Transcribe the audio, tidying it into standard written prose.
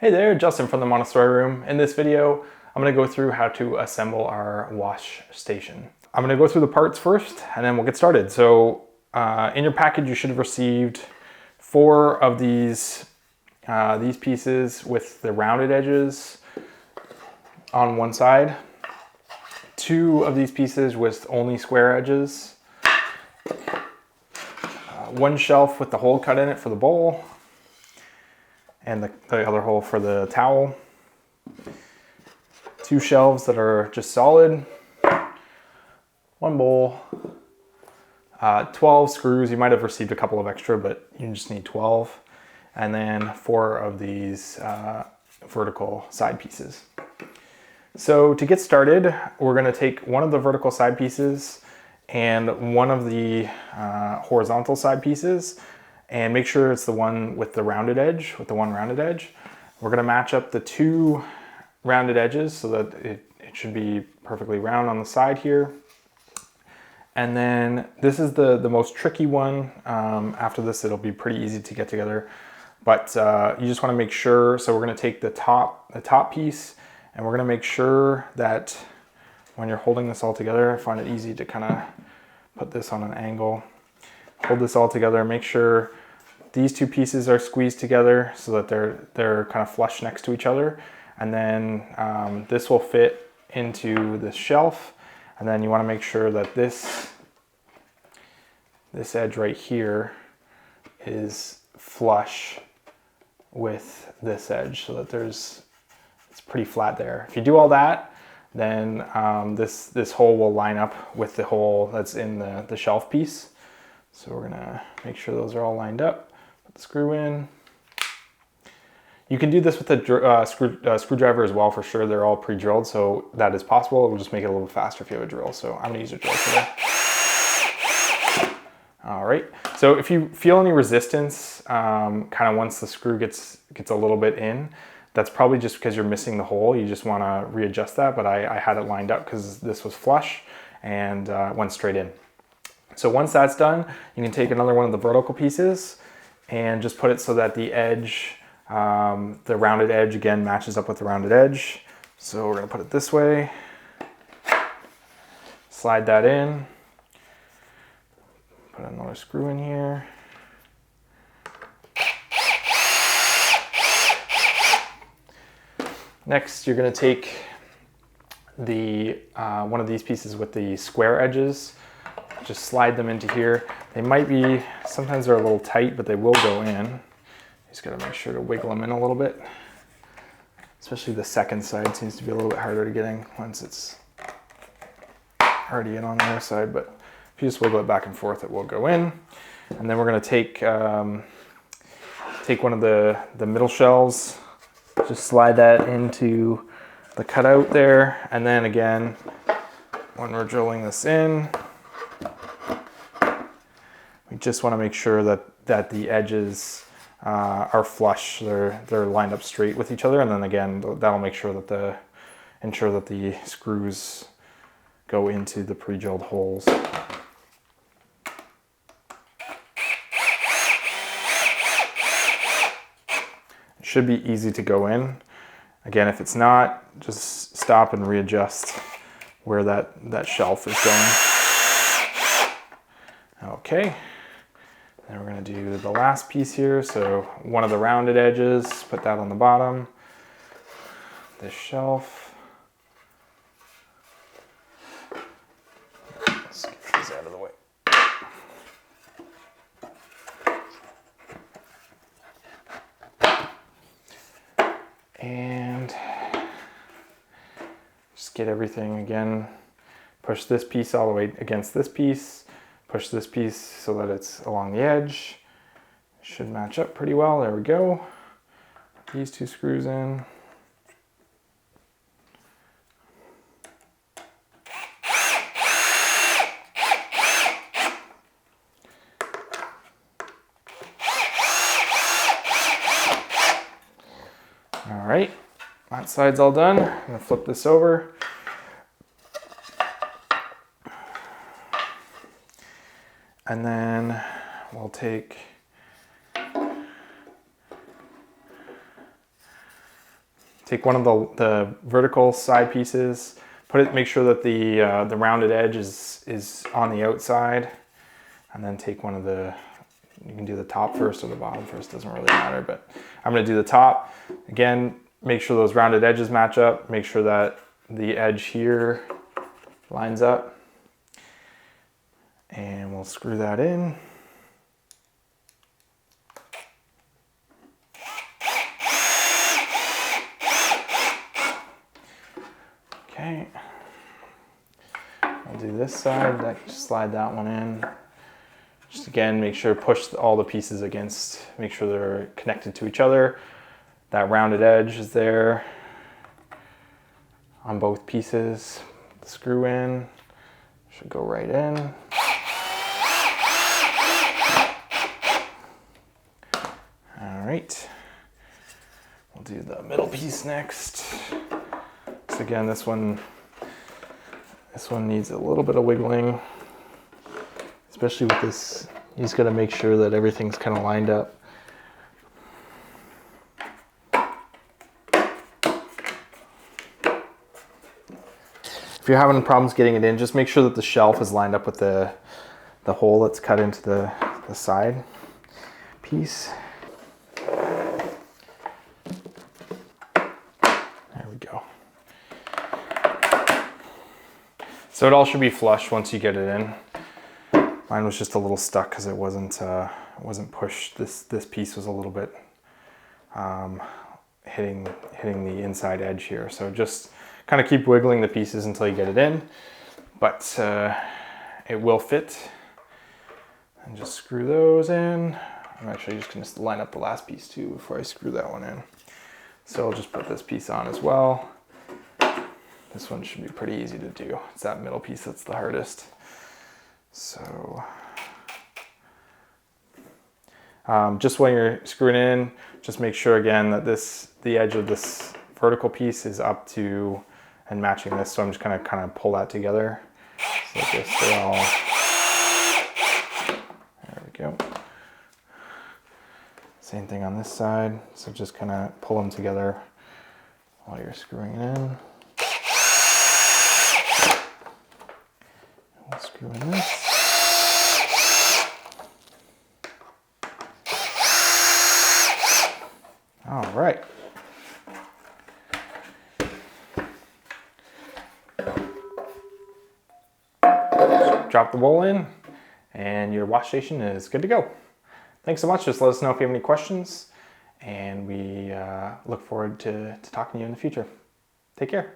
Hey there, Justin from the Montessori Room. In this video, I'm going to go through how to assemble our wash station. I'm going to go through the parts first and then we'll get started. So in your package, you should have received 4 of these pieces with the rounded edges on one side, 2 of these pieces with only square edges, 1 shelf with the hole cut in it for the bowl, and the other hole for the towel. 2 shelves that are just solid, 1 bowl, 12 screws. You might have received a couple of extra, but you just need 12. And then 4 of these vertical side pieces. So to get started, we're going to take one of the vertical side pieces and one of the horizontal side pieces, and make sure it's the one with the rounded edge, We're gonna match up the 2 rounded edges so that it should be perfectly round on the side here. And then this is the most tricky one. After this, it'll be pretty easy to get together. But you just wanna make sure, so we're gonna take the top piece, and we're gonna make sure that when you're holding this all together, I find it easy to kind of put this on an angle. Hold this all together, make sure these 2 pieces are squeezed together so that they're kind of flush next to each other. And then this will fit into this shelf. And then you want to make sure that this edge right here is flush with this edge so that it's pretty flat there. If you do all that, then this hole will line up with the hole that's in the shelf piece. So we're gonna make sure those are all lined up. Put the screw in. You can do this with a screwdriver as well for sure. They're all pre-drilled, so that is possible. It will just make it a little bit faster if you have a drill. So I'm gonna use a drill today. All right, so if you feel any resistance, kind of once the screw gets a little bit in, that's probably just because you're missing the hole. You just wanna readjust that, but I had it lined up because this was flush and went straight in. So once that's done, you can take another one of the vertical pieces and just put it so that the edge, the rounded edge again matches up with the rounded edge. So we're gonna put it this way, slide that in, put another screw in here. Next, you're gonna take one of these pieces with the square edges, just slide them into here. They might be, sometimes they're a little tight, but they will go in. You just gotta make sure to wiggle them in a little bit. Especially the second side seems to be a little bit harder to get in once it's already in on the other side, but if you just wiggle it back and forth, it will go in. And then we're gonna take one of the middle shells, just slide that into the cutout there. And then again, when we're drilling this in, we just want to make sure that the edges are flush. They're lined up straight with each other, and then again, that'll make sure that ensure that the screws go into the pre-drilled holes. It should be easy to go in. Again, if it's not, just stop and readjust where that shelf is going. Okay. Then we're gonna do the last piece here. So one of the rounded edges, put that on the bottom. This shelf. Let's get these out of the way. And just get everything again. Push this piece all the way against this piece. Push this piece so that it's along the edge. It should match up pretty well. There we go. Put these 2 screws in. All right, that side's all done. I'm gonna flip this over. And then we'll take take one of the vertical side pieces, make sure that the rounded edge is on the outside, and then take one of the, you can do the top first or the bottom first, doesn't really matter, but I'm gonna do the top. Again, make sure those rounded edges match up, make sure that the edge here lines up, and we'll screw that in. Okay, I'll do this side, just slide that one in. Just again, make sure push all the pieces against, make sure they're connected to each other. That rounded edge is there on both pieces. The screw in should go right in. All right, we'll do the middle piece next. So again, this one needs a little bit of wiggling. Especially with this, you just gotta make sure that everything's kind of lined up. If you're having problems getting it in, just make sure that the shelf is lined up with the hole that's cut into the side piece. There we go. So it all should be flush once you get it in. Mine was just a little stuck because it wasn't pushed. This piece was a little bit hitting the inside edge here. So just kind of keep wiggling the pieces until you get it in, but it will fit. And just screw those in. I'm actually just going to line up the last piece too before I screw that one in. So I'll just put this piece on as well. This one should be pretty easy to do. It's that middle piece that's the hardest. So just when you're screwing in, just make sure again that the edge of this vertical piece is up to and matching this. So I'm just gonna kind of pull that together. So like this, they're all, there we go. Same thing on this side. So just kind of pull them together while you're screwing it in. We'll screw in this. All right. Drop the bowl in and your wash station is good to go. Thanks so much. Just let us know if you have any questions, and we look forward to talking to you in the future. Take care.